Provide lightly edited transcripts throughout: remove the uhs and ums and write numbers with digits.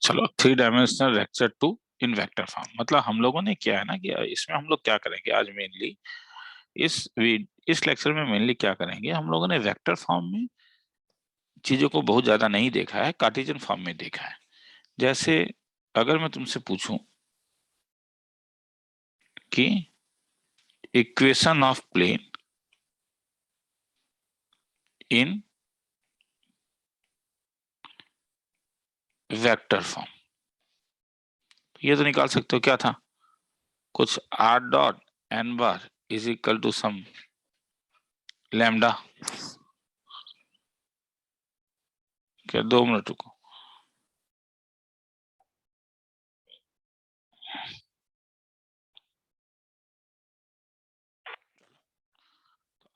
चलो, 3 dimensional vector to in vector form, मतलब हम लोगों ने क्या है ना कि इसमें हम लोग क्या करेंगे आज मेनली, इस लेक्चर में मेनली क्या करेंगे, हम लोगों ने वेक्टर फॉर्म में चीजों को बहुत ज्यादा नहीं देखा है, कार्टेशियन फॉर्म में देखा है। जैसे अगर मैं तुमसे पूछूं कि equation of plane in vector form, ये तो निकाल सकते हो, क्या था, कुछ r dot n bar is equal to some lambda. क्या, 2 मिनट रुको।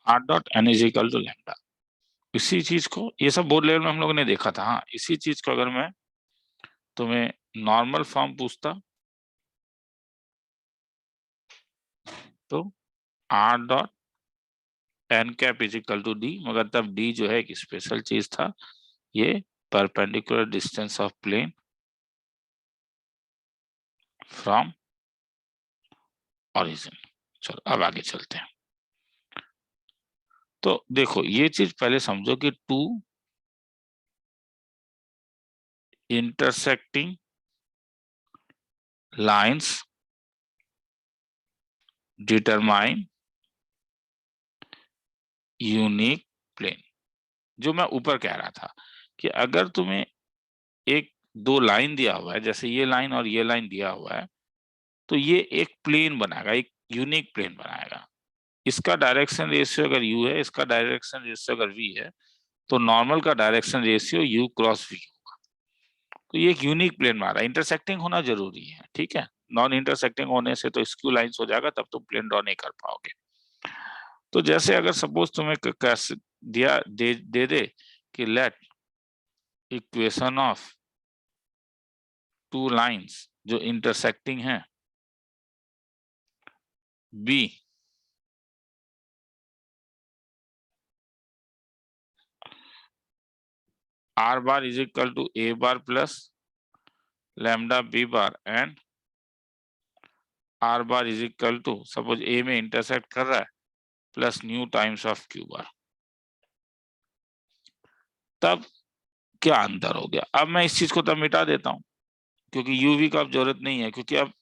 R dot n is equal to lambda, इसी चीज को, ये सब बोर्ड लेवल में हम लोगों ने देखा था। हाँ, इसी चीज को अगर मैं तुम्हें नॉर्मल फॉर्म पूछता तो r dot n cap is equal to d, मगर तब डी जो है एक स्पेशल चीज था, ये perpendicular distance of plane from origin. चलो अब आगे चलते हैं। तो देखो, ये चीज पहले समझो कि two intersecting lines determine unique plane. जो मैं ऊपर कह रहा था कि अगर तुम्हें एक दो लाइन दिया हुआ है, जैसे ये लाइन और ये लाइन दिया हुआ है, तो ये एक प्लेन बनाएगा, एक यूनिक प्लेन बनाएगा। इसका डायरेक्शन रेशियो अगर u है, इसका डायरेक्शन रेशियो अगर v है, तो नॉर्मल का direction ratio u cross v होगा। तो ये एक यूनिक प्लेन बना रहा है। इंटरसेक्टिंग होना जरूरी है, ठीक है। नॉन इंटरसेक्टिंग होने से तो स्क्यू लाइंस हो जाएगा, तब तुम प्लेन ड्रॉ नहीं कर पाओगे। तो जैसे अगर सपोज तुम्हें कैसे दिया दे कि let equation of two lines जो इंटरसेक्टिंग है be R bar is equal to A bar plus lambda B bar and R bar is equal to, suppose A में इंटरसेक्ट कर रहा है, plus mu times of Q bar. तब क्या अंतर हो गया, अब मैं इस चीज को तब मिटा देता हूं, क्योंकि यूवी का अब जरूरत नहीं है। क्योंकि अब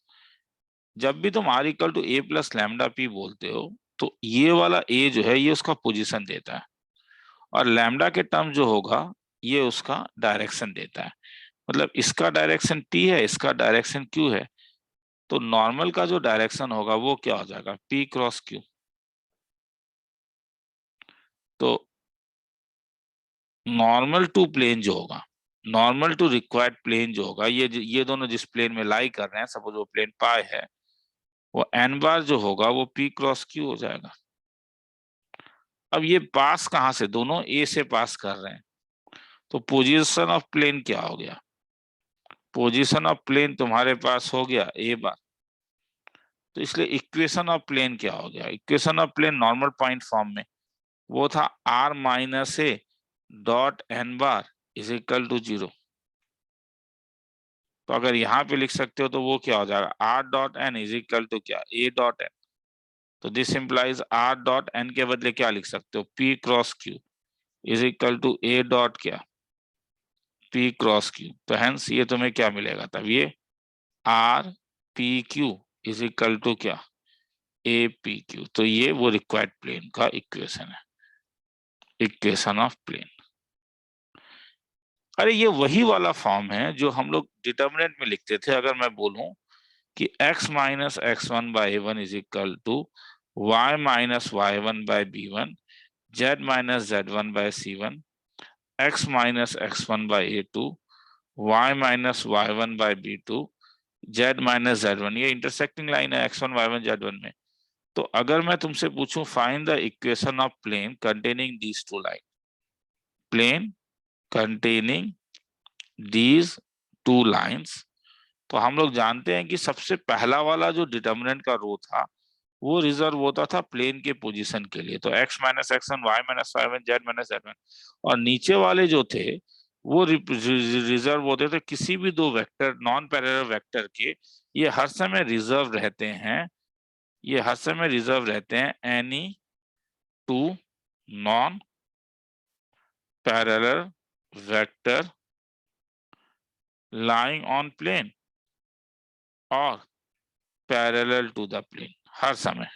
जब भी तुम r equal to a plus lambda p बोलते हो, तो ये वाला ए जो है ये उसका पोजीशन देता है, और लैम्डा के टर्म जो होगा ये उसका डायरेक्शन देता है। मतलब इसका डायरेक्शन टी है, इसका डायरेक्शन क्यू है, तो नॉर्मल का जो डायरेक्शन होगा वो क्या हो जाएगा, पी क्रॉस क्यू। तो नॉर्मल टू प्लेन जो होगा, नॉर्मल टू रिक्वायर्ड प्लेन जो होगा, ये दोनों जिस प्लेन में लाई कर रहे हैं, सपोज वो प्लेन पाए है, वो एन बार जो होगा वो पी क्रॉस क्यू हो जाएगा। अब ये पास कहां से, दोनों ए से पास कर रहे हैं, तो पोजीशन ऑफ प्लेन क्या हो गया, पोजीशन ऑफ प्लेन तुम्हारे पास हो गया ए बार। तो इसलिए इक्वेशन ऑफ प्लेन क्या हो गया, equation of plane normal point form में वो था r minus A dot n bar is equal to 0। तो अगर यहाँ पे लिख सकते हो तो वो क्या हो जाएगा, r dot n is equal to क्या, ए डॉट एन। तो this implies r dot n के बदले क्या लिख सकते हो, p cross q is equal to a dot क्या, पी क्रॉस क्यू। तो हेंस ये तुम्हें क्या मिलेगा, तब ये r p q is equal to क्या, ए पी क्यू। तो ये वो रिक्वायर्ड प्लेन का इक्वेशन है, इक्वेशन ऑफ प्लेन। अरे ये वही वाला फॉर्म है जो हम लोग डिटर्मिनेंट में लिखते थे। अगर मैं बोलूं कि x minus x one by a one is equal to Y minus Y one by b one, z minus Z one by c one, x minus x one by a two, Y minus Y one by b two, Z minus Z one. ये intersecting line है x one y one z one में। तो अगर मैं तुमसे पूछूं find the equation of plane containing these two line, plane containing these two lines, तो हम लोग जानते हैं कि सबसे पहला वाला जो डिटर्मिनेंट का रो था वो रिजर्व होता था प्लेन के पोजीशन के लिए। तो x minus x one, y minus Y one, z minus Z one. और नीचे वाले जो थे वो रिजर्व होते थे किसी भी दो वेक्टर नॉन पैरेलल वेक्टर के, ये हर समय रिजर्व रहते हैं, ये हर समय रिजर्व रहते हैं any two non parallel vector lying on plane और पैरेलल टू द प्लेन, हर समय।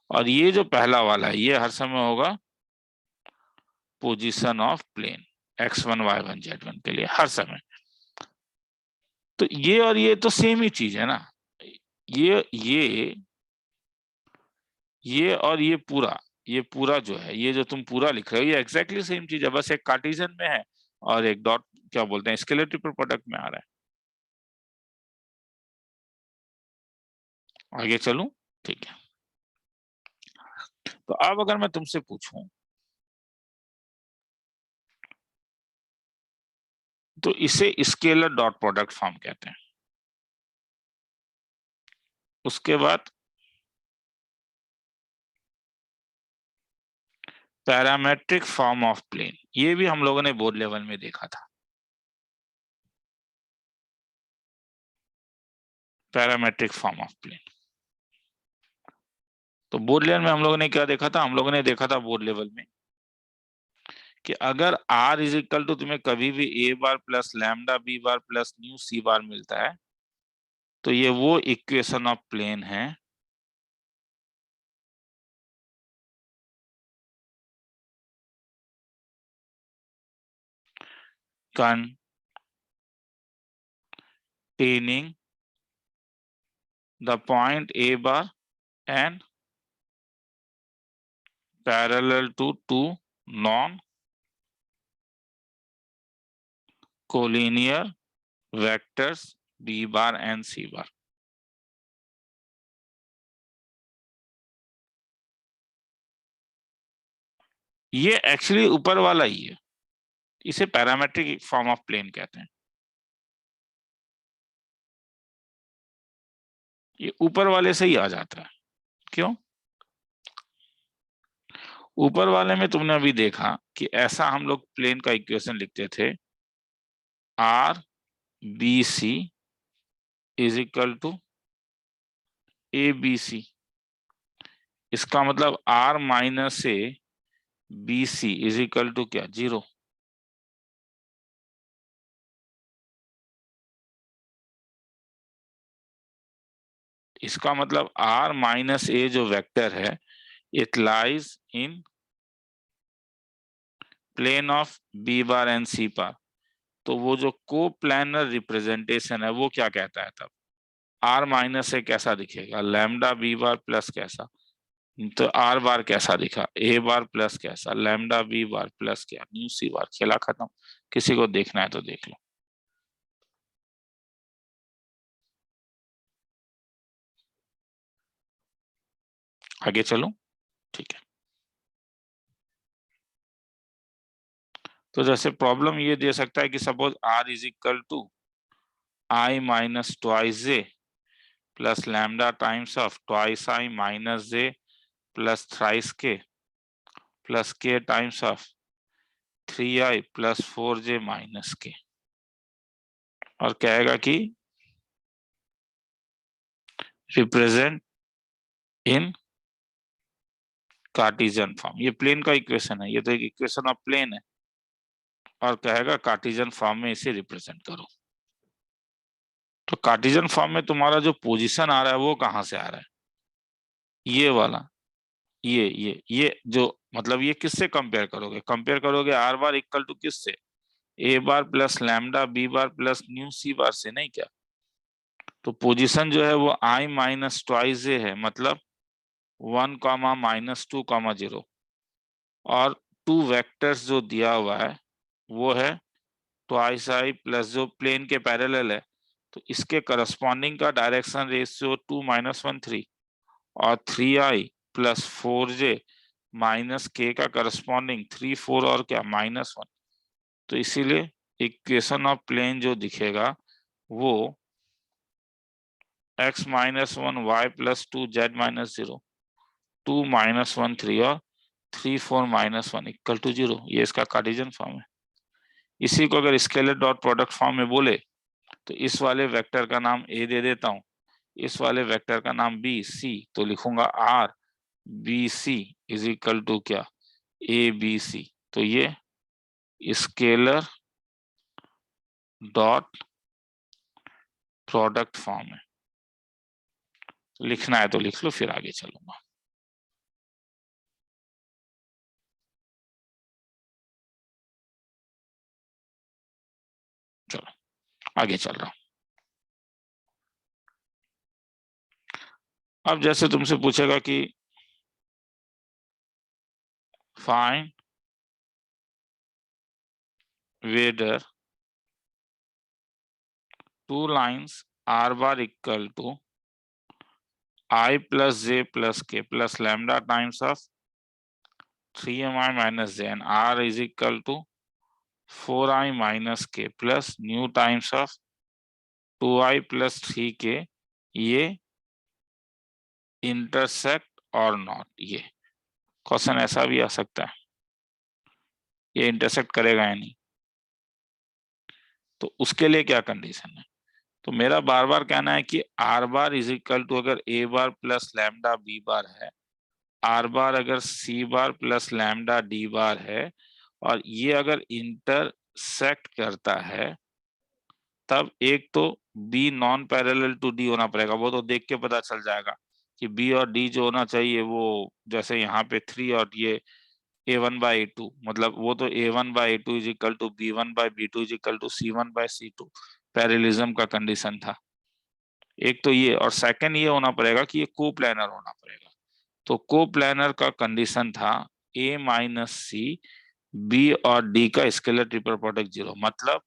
और ये जो पहला वाला है ये हर समय होगा position of plane x1 y1 z1 के लिए हर समय। तो ये और ये तो सेम ही चीज है ना, ये और ये पूरा जो है, ये जो तुम पूरा लिख रहे हो ये एग्जैक्टली सेम चीज है, बस एक कार्टेशियन में है और एक डॉट क्या बोलते हैं स्केलर ट्रिपल प्रोडक्ट में आ रहा है। आगे चलूं? ठीक है। तो अब अगर मैं तुमसे पूछूं तो इसे स्केलर डॉट प्रोडक्ट फॉर्म कहते हैं। उसके बाद पैरामेट्रिक फॉर्म ऑफ प्लेन, ये भी हम लोगों ने बोर्ड लेवल में देखा था। पैरामेट्रिक फॉर्म ऑफ प्लेन, तो बोर्ड लेवल में हम लोगों ने क्या देखा था? हम लोगों ने देखा था बोर्ड लेवल में कि अगर R इज इक्वल टू तुम्हें कभी भी a bar plus lambda b bar plus nu c बार मिलता है तो ये वो इक्वेशन ऑफ प्लेन है containing the point a bar and parallel to two non collinear vectors b bar and c bar। ये एक्चुअली ऊपर वाला ही है, इसे पैरामेट्रिक फॉर्म ऑफ प्लेन कहते हैं। ये ऊपर वाले से ही आ जाता है। क्यों? ऊपर वाले में तुमने अभी देखा कि ऐसा हम लोग प्लेन का इक्वेशन लिखते थे r b c is equal to a b c. इसका मतलब r minus a b c is equal to क्या? 0। इसका मतलब आर माइनस ए जो वेक्टर है it lies in plane of B bar and C bar. तो वो जो को प्लानर रिप्रेजेंटेशन है वो क्या कहता है तब? आर माइनस ए कैसा दिखेगा? लैम्डा बी बार प्लस कैसा? तो आर बार कैसा दिखा? ए बार प्लस कैसा? लैम्डा बी बार प्लस क्या? न्यू सी बार। खेला खत्म। किसी को देखना है तो देख लो। आगे चलो। ठीक है। तो जैसे प्रॉब्लम ये दे सकता है कि suppose R is equal to I minus twice J plus lambda times of twice I minus J plus thrice K times of 3i plus 4j minus K. और कहेगा कि रिप्रेजेंट इन कार्टेशियन फॉर्म। ये plane का equation है, ये तो एक equation of plane है और कहेगा कार्टेशियन फॉर्म में इसे रिप्रेजेंट करो। तो कार्टेशियन फॉर्म में तुम्हारा जो पोजीशन आ रहा है वो कहां से आ रहा है? ये वाला, ये जो मतलब ये किससे कंपेयर करोगे? कंपेयर करोगे आर बार इक्वल टू किससे? A bar plus lambda B bar plus mu C bar से, नहीं क्या? तो पोजीशन जो है वो आई माइनस ट्वाइस ए है, मतलब 1 कॉमा माइनस 2 कॉमा 0। और टू वेक्टर्स जो दिया हुआ है वो है ट्वाइस आई प्लस जो प्लेन के पैरेलल है तो इसके करस्पॉन्डिंग का डायरेक्शन रेशियो 2 माइनस 1 3 और 3i प्लस 4j माइनस के का करस्पॉन्डिंग 3 4 और क्या -1। तो इसीलिए इक्वेशन ऑफ प्लेन जो दिखेगा वो x minus 1 y plus 2 z minus 0 2 minus 1 3 और 3 4 माइनस 1 इक्वल टू 0। ये इसका कार्टेशियन फॉर्म है। इसी को अगर स्केलर डॉट प्रोडक्ट फॉर्म में बोले तो इस वाले वेक्टर का नाम ए दे देता हूं, इस वाले वेक्टर का नाम बी, सी, तो लिखूंगा r b c is equal to क्या, ए बी सी। तो ये स्केलर डॉट प्रोडक्ट फॉर्म है। लिखना है तो लिख लो, फिर आगे चलूंगा। चलो आगे चल रहा हूं। अब जैसे तुमसे पूछेगा कि find whether two lines r bar equal to I plus j plus k plus lambda times of 3mi minus j and r is equal to 4i minus k plus new times of 2i plus 3k, ये intersect और not. ये question ऐसा भी आ सकता है, ये intersect करेगा या नहीं, तो उसके लिए क्या कंडीशन है। तो मेरा बार बार कहना है कि r bar is equal to, अगर a bar plus lambda B bar है, आर बार अगर c bar plus lambda d bar है, और ये अगर इंटरसेक्ट करता है, तब एक तो b non parallel to d होना पड़ेगा। वो तो देख के पता चल जाएगा कि बी और डी जो होना चाहिए वो, जैसे यहाँ पे 3 और ये a1/a2, मतलब वो तो a1/a2 is equal to b1/b2 is equal to c1/c2 parallelism का कंडीशन था। एक तो ये, और सेकंड ये होना पड़ेगा कि ये कोप्लानर होना पड़ेगा। तो कोप्लानर का कंडीशन था a माइनस सी, बी और डी का स्केलर ट्रिपल प्रोडक्ट 0, मतलब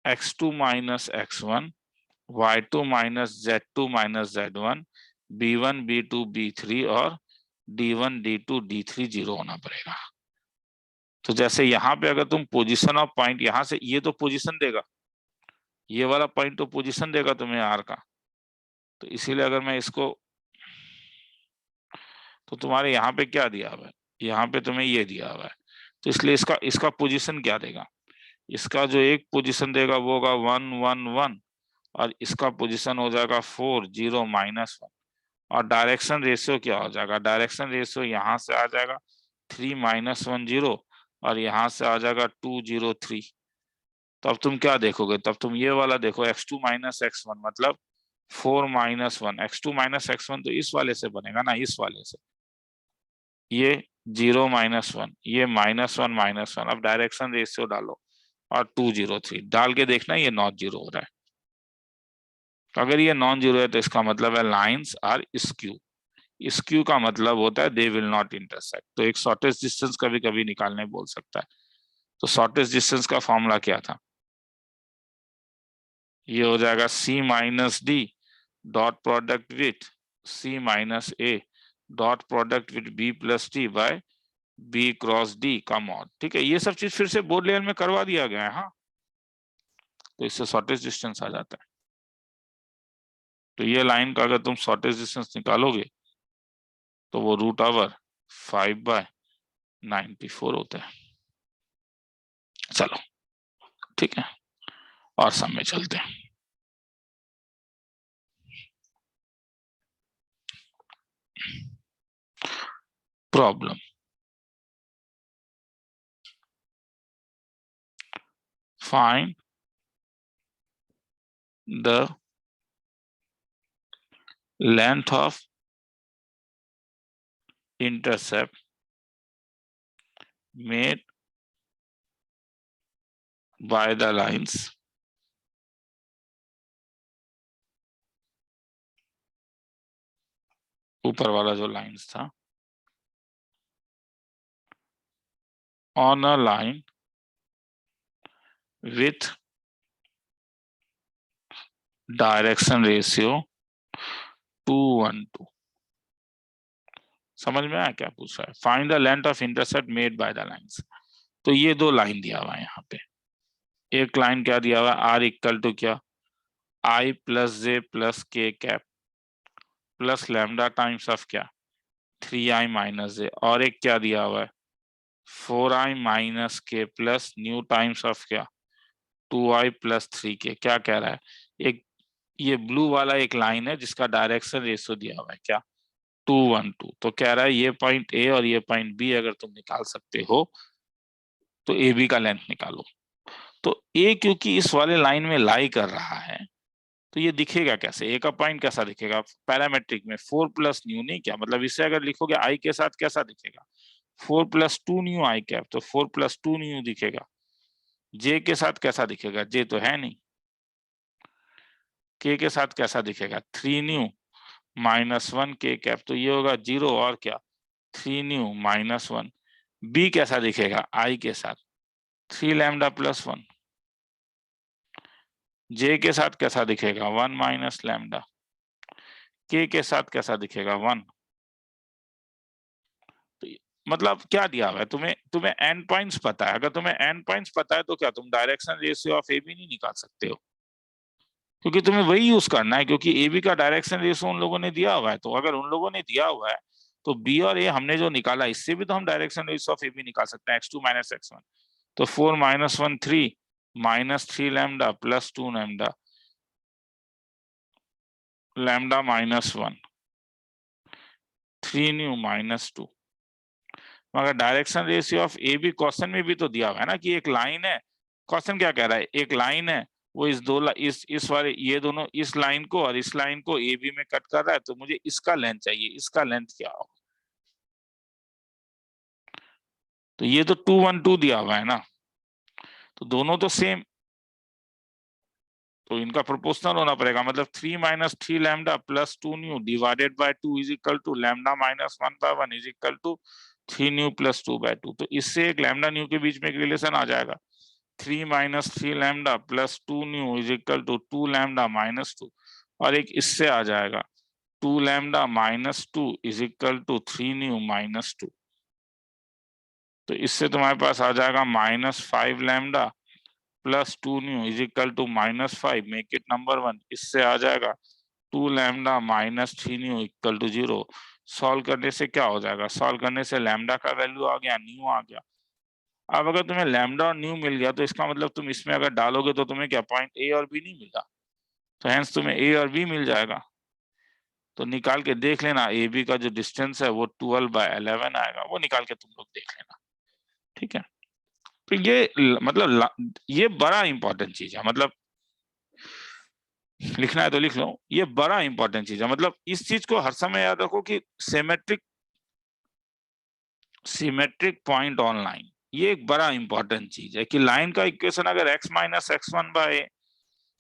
x2 minus x1, y2 minus z2 minus z1, b1 b2 b3 और d1 d2 d3 0 होना पड़ेगा। तो जैसे यहाँ पे अगर तुम पोजीशन ऑफ पॉइंट, यहां से ये तो पोजीशन देगा, ये वाला पॉइंट तो पोजीशन देगा तुम्हें आर का, तो इसीलिए अगर मैं इसको, तो तुम्हारे यहाँ पे क्या दिया हुआ है, यहाँ पे तुम्हें ये दिया हुआ है, तो इसलिए इसका इसका पोजीशन क्या देगा, इसका जो एक पोजीशन देगा वो होगा 1 1 1, और इसका पोजीशन हो जाएगा 4 0 -1। और डायरेक्शन रेशियो क्या हो जाएगा, डायरेक्शन रेशियो यहाँ से आ जाएगा 3 -1 0, और यहाँ से आ जाएगा 2 0 3। तो अब तुम क्या देखोगे, तब तुम ये वाला देखो, x2 माइनस x1 मतलब 4 -1, x2 माइनस x1 तो इस वाले से बनेगा ना, इस वाले से, ये 0 -1, ये -1 अब डायरेक्शन रेशियो डालो और 2 0 3 डाल के देखना ये नॉट जीरो हो रहा है। तो अगर ये नॉन जीरो है तो इसका मतलब है लाइंस आर स्क्यू। स्क्यू का मतलब होता है दे विल नॉट इंटरसेक्ट। तो एक शॉर्टेस्ट डिस्टेंस कभी कभी निकालने बोल सकता है। तो शॉर्टेस्ट डिस्टेंस का फॉर्मूला क्या था, ये हो जाएगा C minus D dot product with C minus A dot product with B plus T by B cross D का मॉड। ठीक है, ये सब चीज फिर से बोर्ड लेवल में करवा दिया गया है। हाँ, तो इससे शॉर्टेस्ट डिस्टेंस आ जाता है। तो ये लाइन का अगर तुम शॉर्टेस्ट डिस्टेंस निकालोगे तो वो √5/94 होता है। चलो ठीक है, और सब में चलते हैं। Problem, find the length of intercept made by the lines ऊपर वाला जो लाइंस था on a line with direction ratio 2:1 समझ में आया क्या पूछ रहा है। Find the length of intercept made by the lines. तो ये दो लाइन दिया हुआ है यहाँ पे। एक लाइन क्या दिया हुआ है, आर इक्वल टू क्या, आई प्लस जे प्लस के cap plus lambda times of क्या 3i माइनस जे, और एक क्या दिया हुआ है 4i माइनस के प्लस न्यू टाइम्स ऑफ क्या 2i प्लस 3k। क्या कह रहा है, एक ये ब्लू वाला एक लाइन है जिसका डायरेक्शन रेशियो दिया हुआ है क्या 2 1 2। तो कह रहा है ये पॉइंट ए और ये पॉइंट बी अगर तुम निकाल सकते हो तो ए बी का लेंथ निकालो। तो ए क्योंकि इस वाले लाइन में लाई कर रहा है तो ये दिखेगा कैसे, ए का पॉइंट कैसा दिखेगा पैरामेट्रिक में 4 प्लस न्यू नहीं क्या, मतलब इसे अगर लिखोगे आई के साथ कैसा दिखेगा 4 प्लस 2 न्यू आई कैप, तो 4 प्लस 2 न्यू दिखेगा। जे के साथ कैसा दिखेगा, जे तो है नहीं। के साथ कैसा दिखेगा 3 न्यू माइनस 1 के कैप, तो ये होगा 0 और क्या 3 न्यू माइनस 1। बी कैसा दिखेगा आई के साथ 3 लैम्डा प्लस 1। जे के साथ कैसा दिखेगा 1 माइनस लैम्डा। के साथ कैसा दिखेगा 1। तो मतलब क्या दिया हुआ है तुम्हें, तुम्हें एंड पॉइंट्स पता है। अगर तुम्हें एंड पॉइंट्स पता है तो क्या तुम direction ratio of a b नहीं निकाल सकते हो, क्योंकि तुम्हें वही यूज करना है, क्योंकि ए बी का डायरेक्शन रेशियो उन लोगों ने दिया हुआ है। तो अगर उन लोगों ने दिया हुआ है तो बी और ए हमने जो निकाला इससे भी तो हम direction ratio of a b निकाल सकते हैं x2 माइनस x1। तो 4 minus 1 3 minus 3 lambda plus 2 lambda, lambda minus 1 3 nu minus 2। मगर direction ratio of a b question में भी तो दिया हुआ है ना कि एक लाइन है। क्वेश्चन क्या कह रहा है, एक लाइन है वो इस वाले ये दोनों इस लाइन को और इस लाइन को ए बी में कट कर रहा है, तो मुझे इसका लेंथ चाहिए, इसका लेंथ क्या होगा। तो ये तो 2 1 2 दिया हुआ है ना, तो दोनों तो सेम, तो इनका प्रोपोर्शनल होना पड़ेगा। मतलब 3 minus 3 lambda plus 2 nu divided by 2 is equal to lambda minus 1 by 1 is equal to 3 nu plus 2 by 2। तो इससे एक लैम्डा न्यू के बीच में एक रिलेशन आ जाएगा। 3 minus 3 lambda plus 2 nu is equal to 2 lambda minus 2। और एक इससे आ जाएगा 2 lambda minus 2 is equal to 3 nu minus 2। तो इससे तुम्हारे पास आ जाएगा minus 5 lambda plus 2 nu is equal to minus 5, make it number 1। इससे आ जाएगा 2 lambda minus 3 nu equal to 0। Solve करने से क्या हो जाएगा, सॉल्व करने से लैम्डा का वैल्यू आ गया, न्यू आ गया। अब अगर तुम्हें लैम्डा और न्यू मिल गया तो इसका मतलब तुम इसमें अगर डालोगे तो तुम्हें क्या पॉइंट ए और बी नहीं मिला, तो हेंस तुम्हें ए और बी मिल जाएगा। तो निकाल के देख लेना, ए बी का जो डिस्टेंस है वो 12/11 आएगा, वो निकाल के तुम लोग देख लेना, ठीक है। तो ये मतलब ये बड़ा इंपॉर्टेंट चीज है, मतलब लिखना है तो लिख लो, ये बड़ा इंपॉर्टेंट चीज है। मतलब इस चीज को हर समय याद रखो कि सिमेट्रिक पॉइंट ऑन लाइन ये एक बड़ा इंपॉर्टेंट चीज है कि लाइन का इक्वेशन अगर x minus x1 by A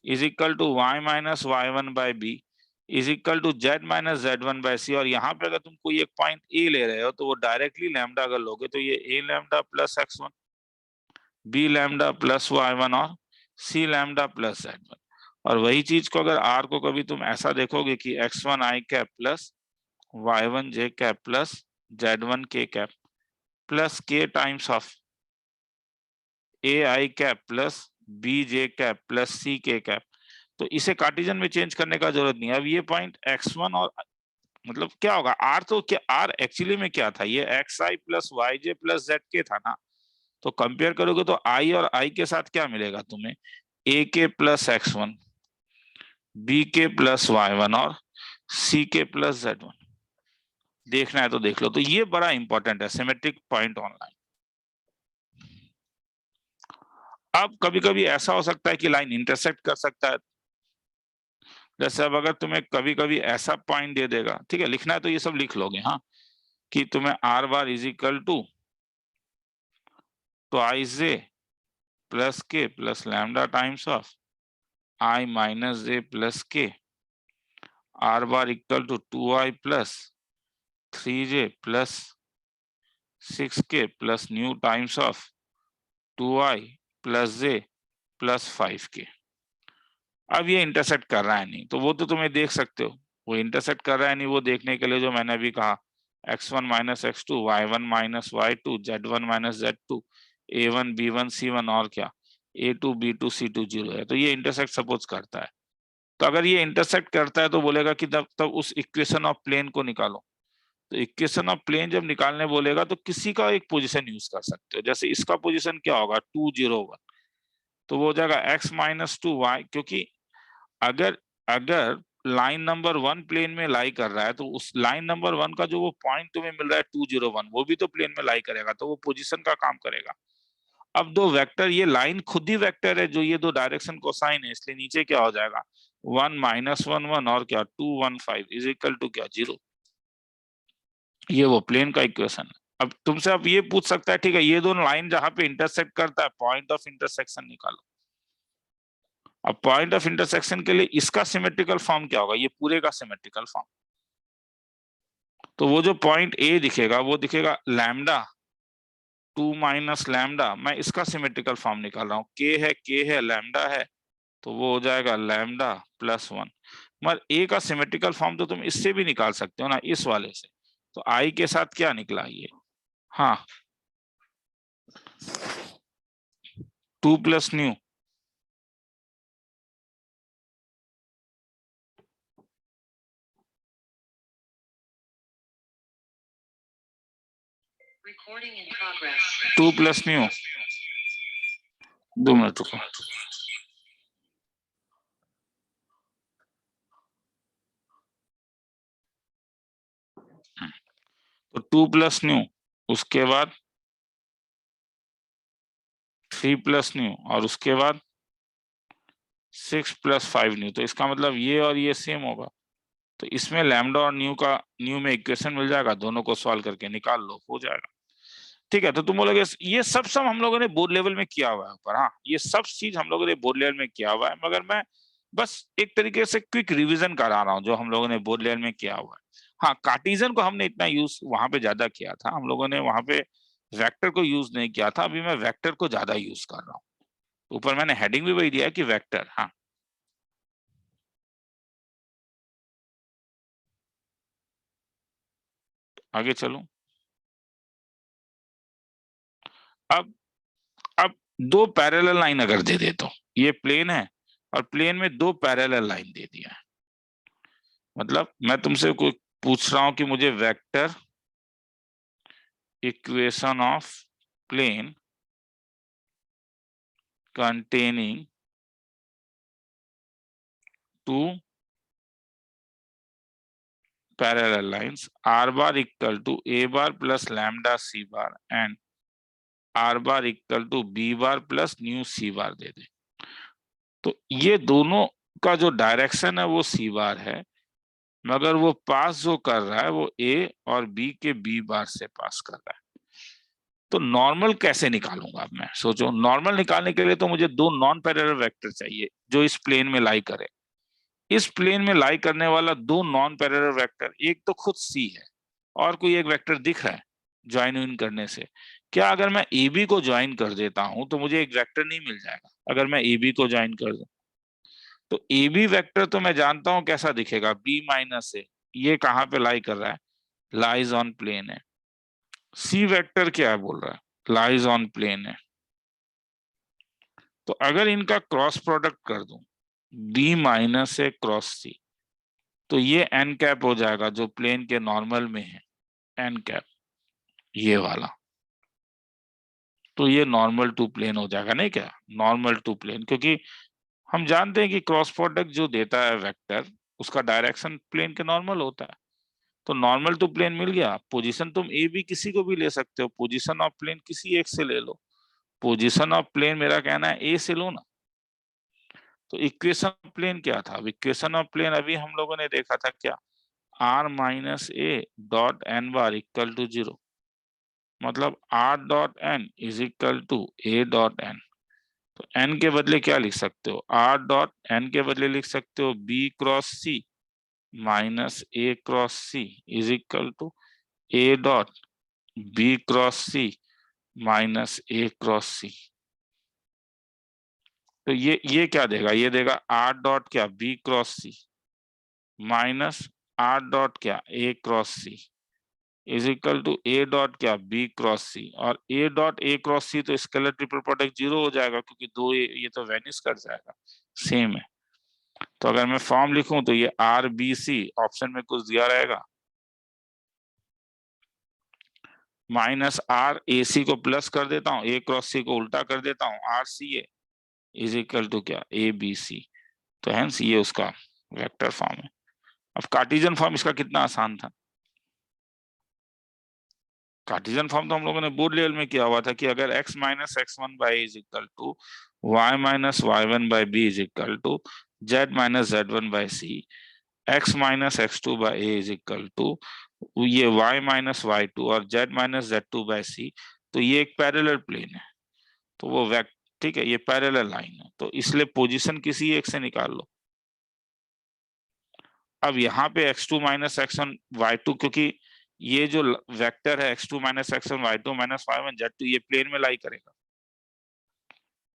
is equal to y minus y1 by B is equal to z minus z1 by C, और यहाँ पे अगर तुम कोई एक पॉइंट ए ले रहे हो तो वो डायरेक्टली लैम्डा अगर लोगे तो ये a lambda plus x1 b lambda plus y1 और c लैम्डा प्लस z1। और वही चीज को अगर r को कभी तुम ऐसा देखोगे कि x1 i cap plus y1 j cap plus z1 k cap plus k times of A I cap plus B J cap plus C K cap, तो इसे कार्टेशियन में चेंज करने का जरूरत नहीं है। अब ये पॉइंट x1 और मतलब क्या होगा आर, तो क्या आर एक्चुअली में क्या था, ये एक्स आई प्लस वाई जे प्लस जेड के था ना। तो कंपेयर करोगे तो आई और आई के साथ क्या मिलेगा तुम्हें, ए के प्लस x1 बी के प्लस y1 और सी के प्लस z1। देखना है तो देख लो। तो ये बड़ा इंपॉर्टेंट है सिमेट्रिक पॉइंट ऑनलाइन। अब कभी कभी ऐसा हो सकता है कि लाइन इंटरसेक्ट कर सकता है, जैसे अब अगर तुम्हें कभी कभी ऐसा पॉइंट दे देगा, ठीक है लिखना है तो ये सब लिख लोगे हाँ, कि तुम्हें R bar is equal to twice J plus K plus lambda times of I minus J plus K, R bar equal to 2i plus 3j plus 6k plus mu times of 2i plus J plus 5k। अब ये intersect कर रहा है नहीं, तो वो तो तुम्हें देख सकते हो, वो इंटरसेक्ट कर रहा है नहीं वो देखने के लिए जो मैंने अभी कहा x1 minus x2 y1 minus y2 z1 minus z2 a1 b1 c1 और क्या a2 b2 c2 0 है। तो ये इंटरसेक्ट सपोज करता है। तो अगर ये इंटरसेक्ट करता है तो बोलेगा कि तब तब उस इक्वेशन ऑफ प्लेन को निकालो। तो इक्वेशन ऑफ प्लेन जब निकालने बोलेगा तो किसी का एक पोजीशन यूज कर सकते हो। जैसे इसका पोजीशन क्या होगा, 2 0 1, तो वो हो जाएगा x-2y, क्योंकि अगर अगर लाइन नंबर 1 प्लेन में लाई कर रहा है तो उस लाइन नंबर 1 का जो वो पॉइंट तुम्हें मिल रहा है 2 0 1, वो भी तो प्लेन में लाई करेगा, तो वो पोजीशन का काम करेगा। अब दो वेक्टर, ये लाइन खुद ही वेक्टर है, जो ये दो डायरेक्शन कोसाइन है, इसलिए नीचे क्या हो जाएगा 1 -1 1 और क्या 2 1 5 इज इक्वल टू क्या 0। ये वो प्लेन का इक्वेशन है। अब तुमसे अब ये पूछ सकता है, ठीक है ये दोनों लाइन जहां पे इंटरसेक्ट करता है, पॉइंट ऑफ इंटरसेक्शन निकालो। अब पॉइंट ऑफ इंटरसेक्शन के लिए इसका सिमेट्रिकल फॉर्म क्या होगा, ये पूरे का सिमेट्रिकल फॉर्म। तो वो जो पॉइंट ए दिखेगा वो दिखेगा लैम्डा 2 माइनस लैम्डा, मैं इसका सिमेट्रिकल फॉर्म निकाल रहा हूँ, के है लैम्डा है, तो वो हो जाएगा लैम्डा +1। मगर ए का सिमेट्रिकल फॉर्म तो तुम इससे भी निकाल सकते हो ना, इस वाले से। तो आई के साथ क्या निकला ये, हाँ 2 + new, Recording in progress. 2 + new, 2 minute रुको। तो 2 + न्यू, उसके बाद 3 + न्यू, और उसके बाद 6 + 5 न्यू। तो इसका मतलब ये और ये सेम होगा, तो इसमें लैम्डा और न्यू में इक्वेशन मिल जाएगा, दोनों को सॉल्व करके निकाल लो, हो जाएगा। ठीक है, तो तुम बोलोगे ये सब हम लोगों ने बोर्ड लेवल में किया हुआ है ऊपर, हाँ ये सब चीज हम लोगों ने बोर्ड लेवल में किया हुआ है, मगर मैं बस एक तरीके से क्विक रिवीजन करा रहा हूँ जो हम लोगों ने बोर्ड लेवल में किया हुआ है। हाँ, कार्टेशियन को हमने इतना यूज वहां पे ज्यादा किया था, हम लोगों ने वहां पे वेक्टर को यूज नहीं किया था, अभी मैं वेक्टर को ज्यादा यूज कर रहा हूँ। ऊपर मैंने हेडिंग भी वही दिया है कि वेक्टर। हाँ, आगे चलो। अब अब दो पैरेलल लाइन अगर दे दे, तो ये प्लेन है और प्लेन में दो पैरेलल लाइन दे दिया है, मतलब मैं तुमसे कोई पूछ रहा हूं कि मुझे vector equation of plane containing two parallel lines r bar equal to a bar plus lambda c bar and r bar equal to b bar plus nu c bar दे दे। तो ये दोनों का जो डायरेक्शन है वो c बार है, मगर वो पास जो कर रहा है वो a और b के b बार से पास कर रहा है। तो नॉर्मल कैसे निकालूंगा अब मैं, सोचो नॉर्मल निकालने के लिए तो मुझे दो नॉन पैरेलल वेक्टर चाहिए जो इस प्लेन में लाई करे। इस प्लेन में लाई करने वाला दो नॉन पैरेलल वेक्टर, एक तो खुद सी है और कोई एक वेक्टर दिख रहा है ज्वाइन इन करने से। क्या अगर मैं ए बी को ज्वाइन कर देता हूं तो मुझे एक वेक्टर नहीं मिल जाएगा? अगर मैं ए बी को ज्वाइन कर दूं तो ए बी वेक्टर तो मैं जानता हूं कैसा दिखेगा, B-A। ये कहाँ पे लाई कर रहा है, लाइज ऑन प्लेन है। सी वेक्टर क्या है बोल रहा है, लाइज ऑन प्लेन है। तो अगर इनका क्रॉस प्रोडक्ट कर दूं B- क्रॉस सी, तो ये एन कैप हो जाएगा जो प्लेन के नॉर्मल में है, एन कैप ये वाला। तो ये नॉर्मल टू प्लेन हो जाएगा, नहीं क्या, नॉर्मल टू प्लेन, क्योंकि हम जानते हैं कि क्रॉस प्रोडक्ट जो देता है वेक्टर उसका डायरेक्शन प्लेन के नॉर्मल होता है। तो नॉर्मल टू प्लेन मिल गया। पोजीशन तुम ए बी किसी को भी ले सकते हो, पोजीशन ऑफ प्लेन किसी एक से ले लो। पोजीशन ऑफ प्लेन मेरा कहना है ए से लो ना। तो इक्वेशन ऑफ प्लेन क्या था, इक्वेशन ऑफ प्लेन अभी हम लोगों ने देखा था क्या, r-a.n⁻ = 0, मतलब r.n = a.n। तो n के बदले क्या लिख सकते हो, r.n के बदले लिख सकते हो B×C minus A×C = a.b×c minus A×c। तो ये क्या देगा, ये देगा r. क्या B×C माइनस r. क्या A×C = A. B×C, और A.A×C तो स्केलर ट्रिपल प्रोडक्ट 0 हो जाएगा, क्योंकि दो ये तो वेनिश कर जाएगा, सेम है। तो अगर मैं फॉर्म लिखूं तो ये RBC ऑप्शन में कुछ दिया रहेगा, माइनस आर ए सी को प्लस कर देता हूँ, ए क्रॉस सी को उल्टा कर देता हूँ, r c a is equal to क्या, ए बी सी। तो हेंस ये उसका वेक्टर फॉर्म है। अब कार्टेशियन फॉर्म इसका कितना आसान था। कार्टेशियन फॉर्म तो हम लोगों ने बोर्ड लेवल में किया हुआ था कि अगर x minus x one by is equal to Y minus Y one by B is equal to Z minus Z one by C, x minus X two by A is equal to ये y minus Y two और z minus Z two by C, तो ये एक parallel plane है, तो वो ठीक है, ये पैरेलल लाइन है, तो इसलिए पोजीशन किसी एक से निकाल लो। अब यहाँ पे x2 minus x one y two, क्योंकि ये जो वेक्टर है x2 minus x one y two minus Y one z two, ये प्लेन में लाई करेगा,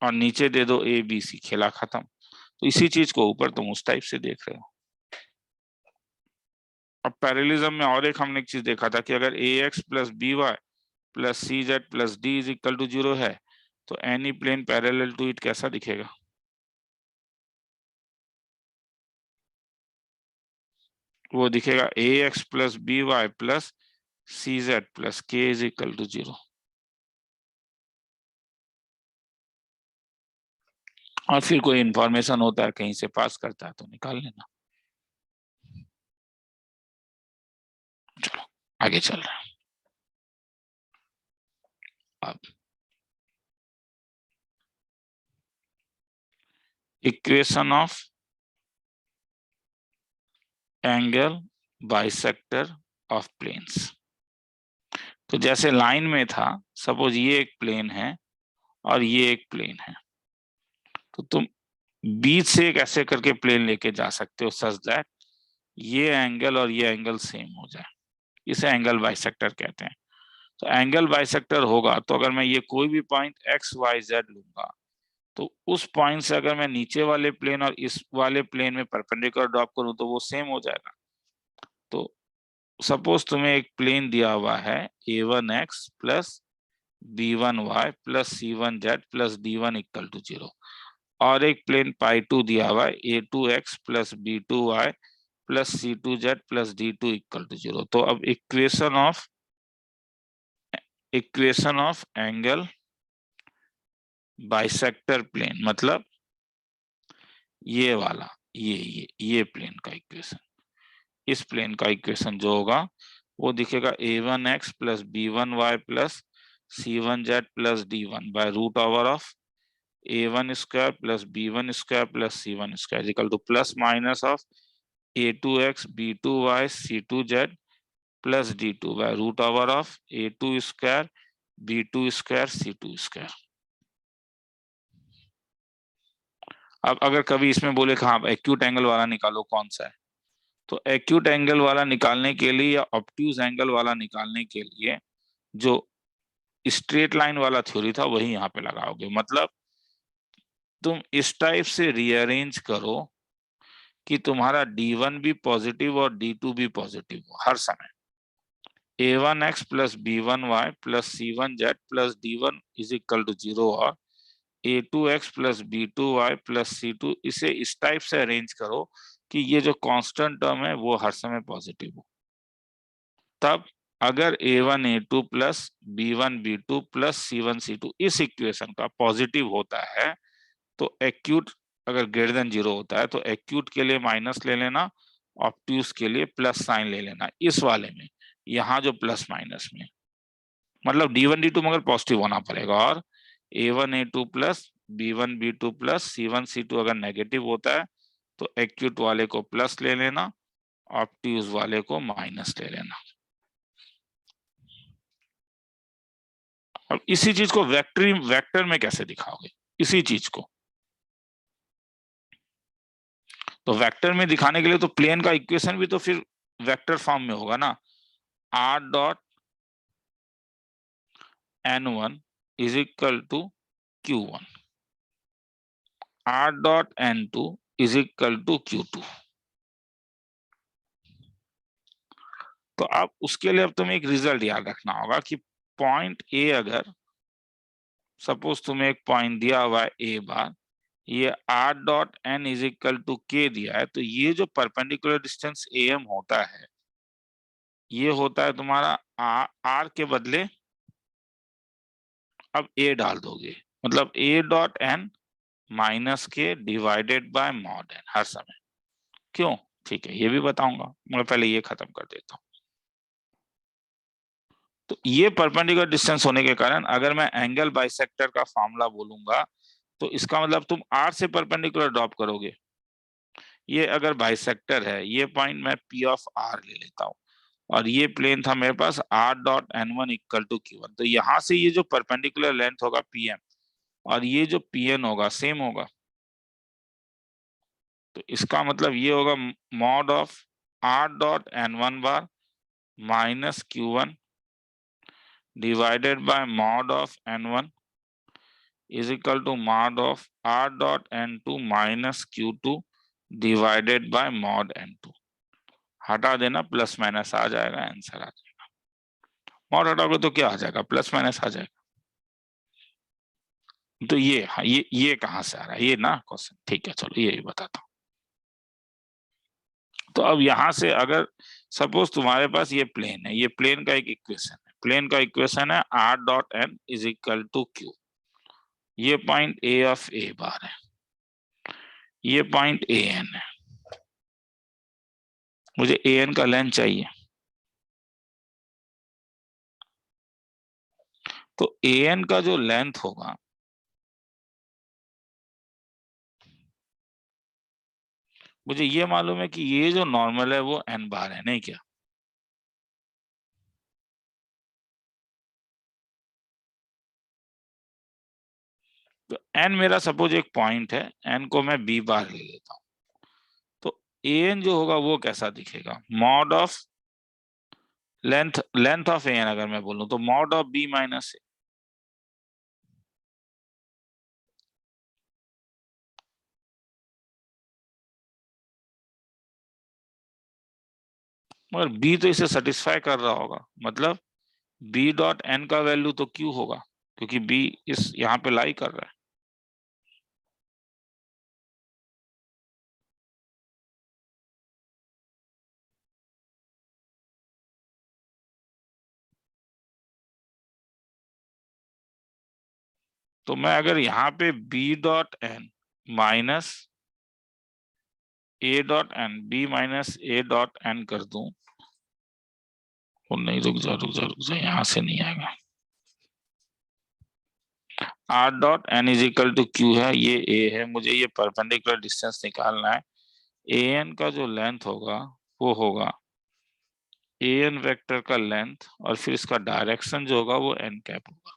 और नीचे दे दो ए बी सी, खेला खत्म। तो इसी चीज को ऊपर तुम उस टाइप से देख रहे हो। अब पैरेललिज्म में और एक हमने एक चीज देखा था कि अगर A X plus B Y plus C Z plus D is equal to 0 है, तो any plane parallel to it कैसा दिखेगा। वो दिखेगा A X plus B Y plus C Z plus K is equal to 0। और फिर कोई information होता है कहीं से पास करता है तो निकाल लेना। चलो आगे चल रहे हैं। अब equation of angle bisector of planes. तो जैसे लाइन में था, सपोज ये एक प्लेन है और ये एक प्लेन है, तो तुम बीच से एक ऐसे करके प्लेन लेके जा सकते हो सच दैट ये एंगल और ये एंगल सेम हो जाए, इसे एंगल बाइसेक्टर कहते हैं। तो एंगल बाइसेक्टर होगा तो अगर मैं ये कोई भी पॉइंट एक्स वाई जेड लूंगा, तो उस पॉइंट से अगर मैं नीचे वाले प्लेन और इस वाले प्लेन में परपेंडिकुलर ड्रॉप करूं तो वो सेम हो जाएगा। तो सपोज तुम्हें एक प्लेन दिया हुआ है a1x plus b1y plus c1z plus d1 equal to 0, और एक प्लेन π2 दिया हुआ है a2x plus b2y plus c2z plus d2 equal to 0। तो अब equation of angle bisector plane मतलब ये वाला, ये प्लेन का इक्वेशन, इस प्लेन का इक्वेशन जो होगा वो दिखेगा a1x plus b1y plus c1z plus d1 by root over of a1 square plus b1 square plus c1 square equal to plus minus of a2x b2y c2z plus d2 by root over of a2 square b2 square c2 square. अब अगर कभी इसमें बोले कि हाँ acute angle वाला निकालो कौन सा है, तो एक्यूट एंगल वाला निकालने के लिए या ऑब्ट्यूज एंगल वाला निकालने के लिए जो स्ट्रेट लाइन वाला थ्योरी था वही यहाँ पे लगाओगे। मतलब तुम इस टाइप से रीअरेंज करो कि तुम्हारा D1 भी पॉजिटिव और D2 भी पॉजिटिव हो हर समय। a1x plus b1y plus c1z plus d1 is equal to 0 और a2x plus b2y plus c2, इसे इस टाइप से अरेंज करो कि ये जो कांस्टेंट टर्म है वो हर समय पॉजिटिव हो। तब अगर a1 a2 plus b1 b2 plus c1 c2 इस इक्वेशन का पॉजिटिव होता है तो एक्यूट, अगर ग्रेटर देन 0 होता है तो एक्यूट के लिए माइनस ले लेना, ऑब्ट्यूज के लिए प्लस साइन ले लेना। इस वाले में यहाँ जो प्लस माइनस में मतलब d1 d2 मगर पॉजिटिव होना पड़ेगा, और a1 a2 plus b1 b2 plus c1 c2 अगर नेगेटिव होता है तो एक्यूट वाले को प्लस ले लेना, ऑब्ट्यूज वाले को माइनस ले लेना। अब इसी चीज को वेक्टर में कैसे दिखाओगे, इसी चीज को तो वेक्टर में दिखाने के लिए तो प्लेन का इक्वेशन भी तो फिर वेक्टर फॉर्म में होगा ना। r dot n1 is equal to q1, r dot n2 is equal to q2। तो अब उसके लिए अब तुम्हें एक रिजल्ट याद रखना होगा कि पॉइंट ए, अगर सपोज तुम्हें एक पॉइंट दिया हुआ है ए बार, ये r dot n is equal to k दिया है, तो ये जो परपेंडिकुलर डिस्टेंस am होता है ये होता है तुम्हारा r के बदले अब ए डाल दोगे, मतलब ए डॉट एन माइनस के डिवाइडेड बाय मॉड एन हर समय। क्यों? ठीक है, ये भी बताऊंगा, मैं पहले ये खत्म कर देता हूं। तो ये परपेंडिकुलर डिस्टेंस होने के कारण अगर मैं एंगल बाइसेक्टर का फॉर्मूला बोलूंगा तो इसका मतलब तुम आर से परपेंडिकुलर ड्रॉप करोगे। ये अगर बाइसेक्टर है, ये पॉइंट मैं पी ऑफ आर ले लेता हूँ, और ये प्लेन था मेरे पास R dot N one equal to Q one. तो यहां से ये जो परपेंडिकुलर लेंथ होगा पी एम, और ये जो पी एन होगा सेम होगा। तो इसका मतलब ये होगा mod of r dot N one bar minus q one divided by mod of n one is equal to mod of r dot n two minus q two divided by mod n two. हटा देना, plus minus आ जाएगा, answer आ जाएगा। Mod हटाओगे तो क्या आ जाएगा? Plus minus आ जाएगा। तो ये, हाँ, ये कहां से आ रहा है ये ना क्वेश्चन? ठीक है, चलो ये भी बताता हूँ। तो अब यहां से अगर सपोज तुम्हारे पास ये प्लेन है, ये प्लेन का एक इक्वेशन है, प्लेन का इक्वेशन है r dot n is equal to q. ये point a of a bar है, ये पॉइंट ए एन है, मुझे ए एन का लेंथ चाहिए। तो ए एन का जो लेंथ होगा, मुझे ये मालूम है कि ये जो नॉर्मल है वो एन बार है, नहीं क्या? तो एन मेरा सपोज एक पॉइंट है, एन को मैं बी बार ले लेता हूं। तो ए एन जो होगा वो कैसा दिखेगा? Mod of length of a n अगर मैं बोलूं तो mod of b minus a. मगर बी तो इसे सेटिस्फाई कर रहा होगा, मतलब बी डॉट एन का वैल्यू तो क्यू होगा, क्योंकि बी इस यहाँ पे लाई कर रहा है। तो मैं अगर यहाँ पे बी डॉट एन माइनस ए डॉट एन, बी माइनस ए डॉट एन कर दूं, और नहीं, रुक जा, यहां से नहीं आएगा। R dot n is equal to q है, ये ए है, मुझे ये परपेंडिकुलर डिस्टेंस निकालना है। ए एन का जो लेंथ होगा वो होगा ए एन वेक्टर का लेंथ, और फिर इसका डायरेक्शन जो होगा वो एन कैप होगा।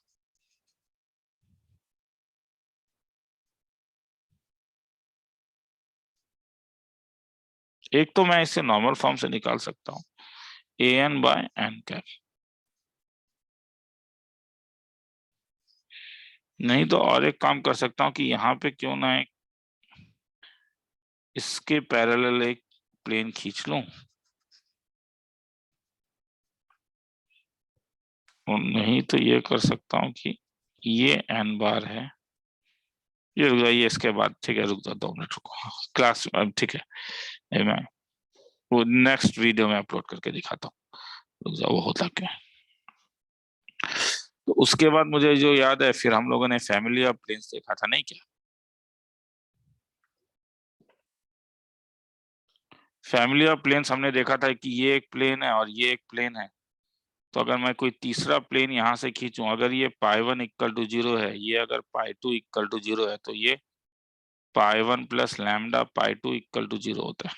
एक तो मैं इसे नॉर्मल फॉर्म से निकाल सकता हूँ, A N bye N cap. नहीं तो और एक काम कर सकता हूँ कि यहाँ पे क्यों ना एक इसके पैरेलल एक प्लेन खींच लूं, और नहीं तो ये कर सकता हूँ कि ये एन बार है। ये रुक जाइए, इसके बाद ठीक है, रुक जाओ 2 मिनट रुको, क्लास ठीक है, ये मैं वो नेक्स्ट वीडियो में अपलोड करके दिखाता हूँ। रुक जाओ, वो होता क्या है। तो उसके बाद मुझे जो याद है, फिर हम लोगों ने फैमिली ऑफ प्लेन्स देखा था, नहीं क्या? फैमिली ऑफ प्लेन्स हमने देखा था कि ये एक प्लेन है और ये एक प्लेन है। तो अगर मैं कोई तीसरा प्लेन यहां से खींचूं, अगर ये pi one equal to zero है, ये अगर pi two equal to zero है, तो ये pi one plus lambda pi two equal to zero होता है।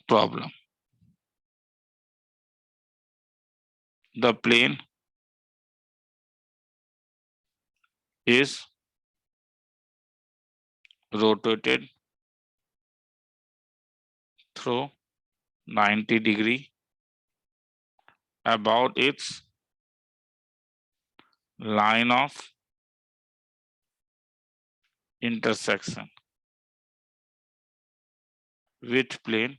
Problem, the plane is rotated through 90 degree about its line of intersection with plane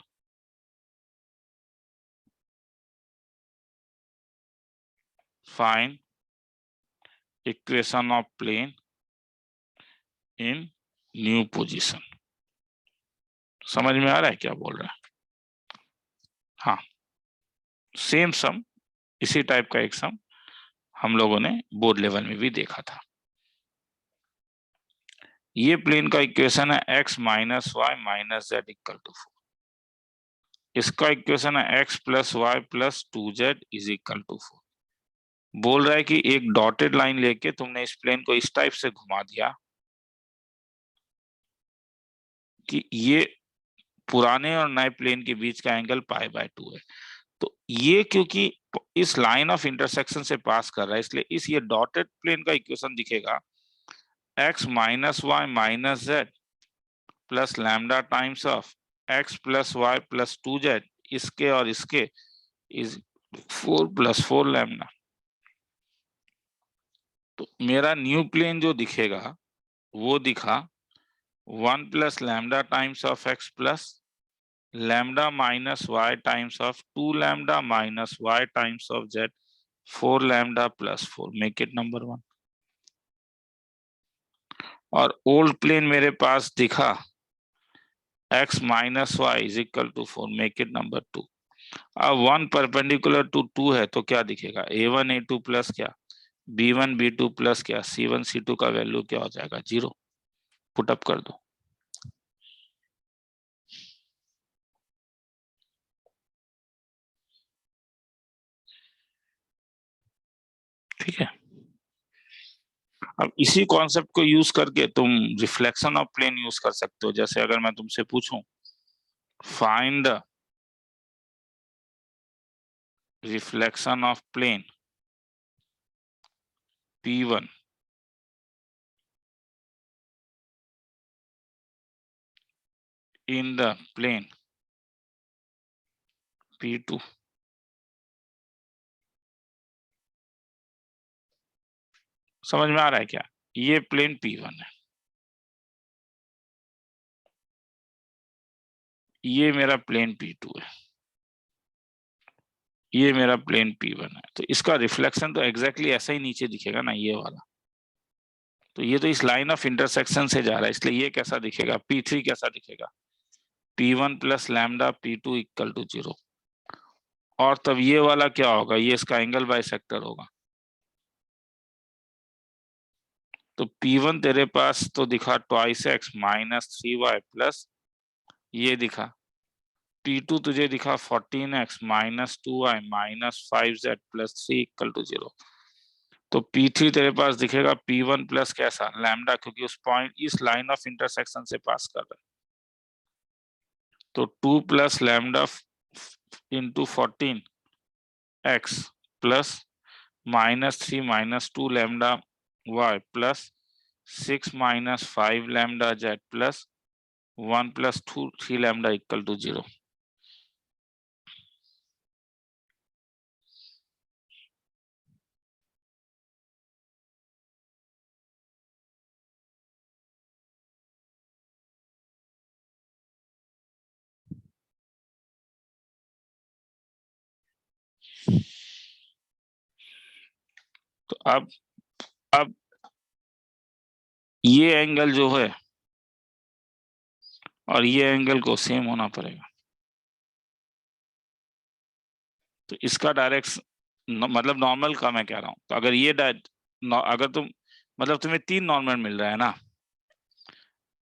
find equation of plane in new position। समझ में आ रहा है क्या बोल रहा है? हाँ, सेम सम, इसी टाइप का एक सम हम लोगों ने बोर्ड लेवल में भी देखा था। ये प्लेन का इक्वेशन है x minus y minus z equal to 4। इसका इक्वेशन है x plus y plus 2z is equal to 4। बोल रहा है कि एक डॉटेड लाइन लेके तुमने इस प्लेन को इस टाइप से घुमा दिया कि ये पुराने और नए प्लेन के बीच का एंगल π/2 है। तो ये क्योंकि इस लाइन ऑफ इंटरसेक्शन से पास कर रहा है, इसलिए इस ये डॉटेड प्लेन का इक्वेशन दिखेगा x minus y minus z plus lambda times of x plus y plus 2z, इसके और इसके इज 4 प्लस 4 लैम्डा। तो मेरा न्यू प्लेन जो दिखेगा वो दिखा 1 plus lambda times of x plus lambda minus y times of 2 lambda minus y times of z 4 lambda plus 4, make it number 1। और ओल्ड प्लेन मेरे पास दिखा x minus y is equal to 4, make it number 2। अब 1 perpendicular to 2 है तो क्या दिखेगा a1 a2 plus क्या b1 b2 प्लस क्या c1 c2 का वैल्यू क्या हो जाएगा 0। पुट अप कर दो। ठीक है, अब इसी कॉन्सेप्ट को यूज करके तुम रिफ्लेक्शन ऑफ प्लेन यूज कर सकते हो। जैसे अगर मैं तुमसे पूछूं find the reflection of plane P1 in the plane P2, समझ में आ रहा है क्या? ये प्लेन P1 है, ये मेरा प्लेन P2 है, ये मेरा प्लेन P1 है। तो इसका रिफ्लेक्शन तो एग्जैक्टली ऐसा ही नीचे दिखेगा ना, ये वाला। तो ये तो इस लाइन ऑफ इंटरसेक्शन से जा रहा है, इसलिए ये कैसा दिखेगा P3 कैसा दिखेगा P1 plus lambda P2 equal to 0। और तब ये वाला क्या होगा, ये इसका एंगल बाइसेक्टर होगा। तो P1 तेरे पास तो दिखा twice x minus 3y plus ये दिखा, P2 तुझे दिखा 14x minus 2y minus 5z plus 3 equal to 0। तो P3 तेरे पास दिखेगा P1 प्लस कैसा लैम्डा, क्योंकि उस पॉइंट इस लाइन ऑफ इंटरसेक्शन से पास कर रहा है। तो 2 plus lambda into 14x plus minus 3 minus 2 lambda y plus 6 minus 5 lambda z plus 1 plus 2 3 lambda equal to 0। तो अब ये एंगल जो है और ये एंगल को सेम होना पड़ेगा। तो इसका डायरेक्शन मतलब नॉर्मल का मैं कह रहा हूं, तो अगर ये अगर तुम मतलब तुम्हें 3 नॉर्मल मिल रहा है ना,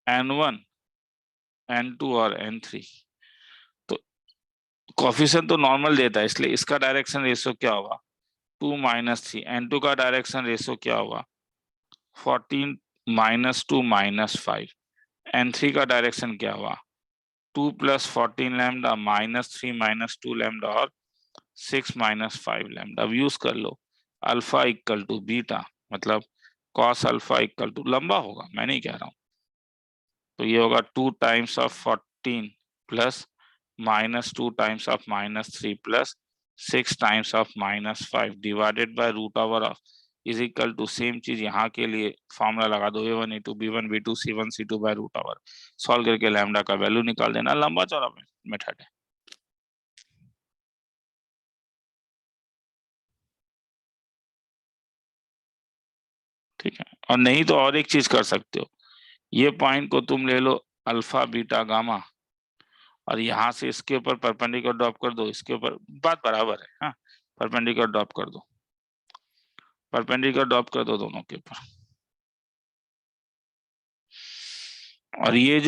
n1 n2 और n3, तो कोफिशिएंट तो नॉर्मल देता है, इसलिए इसका डायरेक्शन रेशियो क्या होगा 2 माइनस 3। n2 का डायरेक्शन रेशियो क्या होगा 14 माइनस 2 माइनस 5। n3 का डायरेक्शन क्या होगा 2 plus 14 lambda minus 3 minus 2 lambda और 6 माइनस 5 लैम्डा। अब यूज कर लो अल्फा इक्वल टू बीटा, मतलब कॉस अल्फा इक्वल टू, लंबा होगा मैं नहीं कह रहा हूं, तो ये होगा 2 times of 14 plus minus 2 times of minus 3 plus 6 times of minus 5 divided by root over of is equal to same चीज यहाँ के लिए फॉर्मूला लगा दो a1 a2 b1 b2 c1 c2 by root over, solve करके lambda का value निकाल देना। लंबा चौड़ा मेथड है। ठीक है, और नहीं तो और एक चीज कर सकते हो, ये पॉइंट को तुम ले लो अल्फा बीटा गामा और यहाँ से इसके ऊपर परपेंडिकुलर ड्रॉप कर दो, इसके ऊपर बात बराबर है। हाँ, परपेंडिकुलर ड्रॉप कर दो परपेंडिकुलर ड्रॉप कर दो दोनों के ऊपर, और ये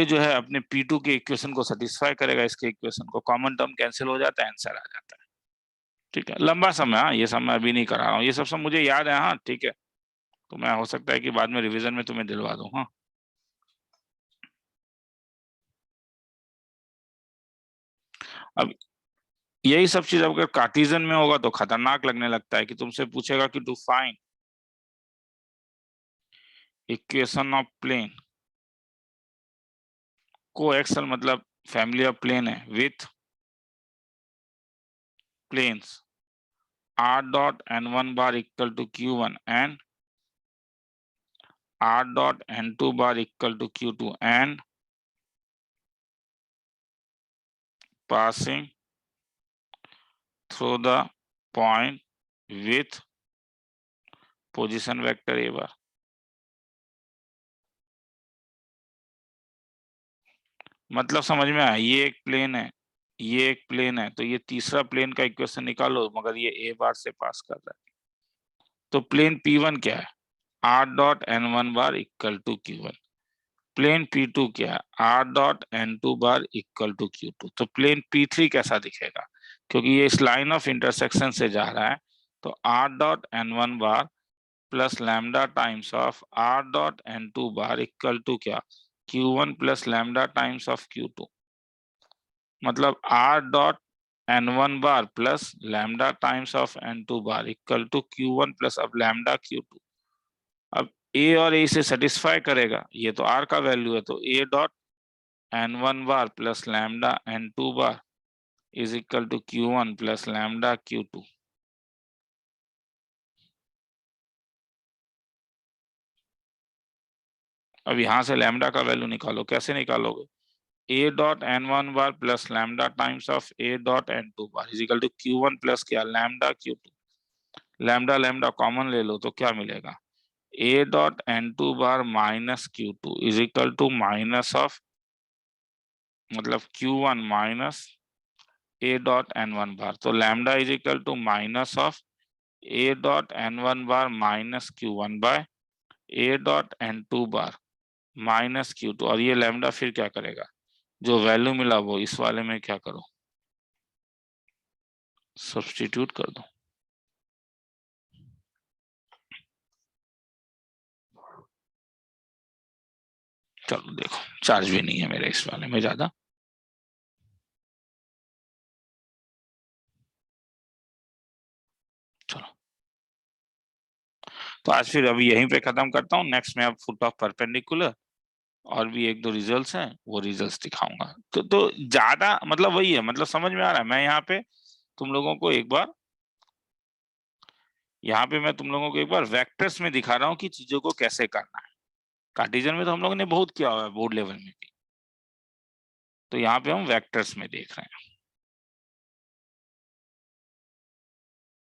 जो है अपने P2 के इक्वेशन को सेटिस्फाई करेगा, इसके इक्वेशन को, कॉमन टर्म कैंसिल हो जाता है, आंसर आ जाता है। ठीक है, लंबा समय, हाँ ये सब मैं अभी नहीं करा रहा हूँ, ये सब मुझे याद है। हाँ ठीक है, तो मैं हो सकता है कि बाद में रिवीजन में तुम्हें दिलवा दूं। हाँ अब यही सब चीज अगर कार्टेशियन में होगा तो खतरनाक लगने लगता है, कि तुमसे पूछेगा कि to find equation of plane, coaxal मतलब फैमिली ऑफ प्लेन है, with planes r dot n1 bar equal to q1 and r dot n2 bar equal to q2 and passing through the point with position vector a bar। मतलब समझ में आया, ये एक plane है, ये एक प्लेन है, तो ये तीसरा प्लेन का इक्वेशन निकालो, मगर ये a बार से पास कर रहा है। तो प्लेन P1 क्या है, r dot n1 bar equal to q1। Plane P2 क्या है, r dot n2 bar equal to q2। तो प्लेन P3 कैसा दिखेगा, क्योंकि ये इस लाइन ऑफ इंटरसेक्शन से जा रहा है, तो r dot n1 bar plus lambda times of r dot n2 bar equal to क्या, q1 plus lambda times of q2। मतलब r dot n1 bar plus lambda times of n2 bar equal to q1 plus अब lambda q2। अब a और a से satisfy करेगा, ये तो r का वैल्यू है, तो a dot n1 bar plus lambda n2 bar is equal to q1 plus lambda q2। अब यहां से लैम्डा का वैल्यू निकालो, कैसे निकालोगे, a dot n1 bar plus lambda times of a dot n2 bar is equal to q1 plus क्या, lambda q2। Lambda lambda common ले लो तो क्या मिलेगा, a dot n2 bar minus q2 is equal to minus of, मतलब q1 minus a dot n1 bar, तो lambda is equal to minus of a dot n1 bar minus q1 by a dot n2 bar minus q2। और ये lambda फिर क्या करेगा, जो value मिला वो इस वाले में क्या करो, सब्स्टिट्यूट कर दो। चलो देखो, चार्ज भी नहीं है मेरे इस वाले में ज्यादा, चलो तो आज फिर अभी यहीं पे खत्म करता हूँ। नेक्स्ट में अब फुट ऑफ परपेंडिकुलर और भी एक दो रिजल्ट्स हैं, वो रिजल्ट्स दिखाऊंगा। तो ज्यादा मतलब वही है, मतलब समझ में आ रहा है। मैं यहाँ पे तुम लोगों को एक बार, यहाँ पे मैं तुम लोगों को एक बार वेक्टर्स में दिखा रहा हूँ कि चीजों को कैसे करना है। कार्टेशियन में तो हम लोगों ने बहुत किया हुआ है बोर्ड लेवल में भी, तो यहाँ पे हम वेक्टर्स में देख रहे हैं।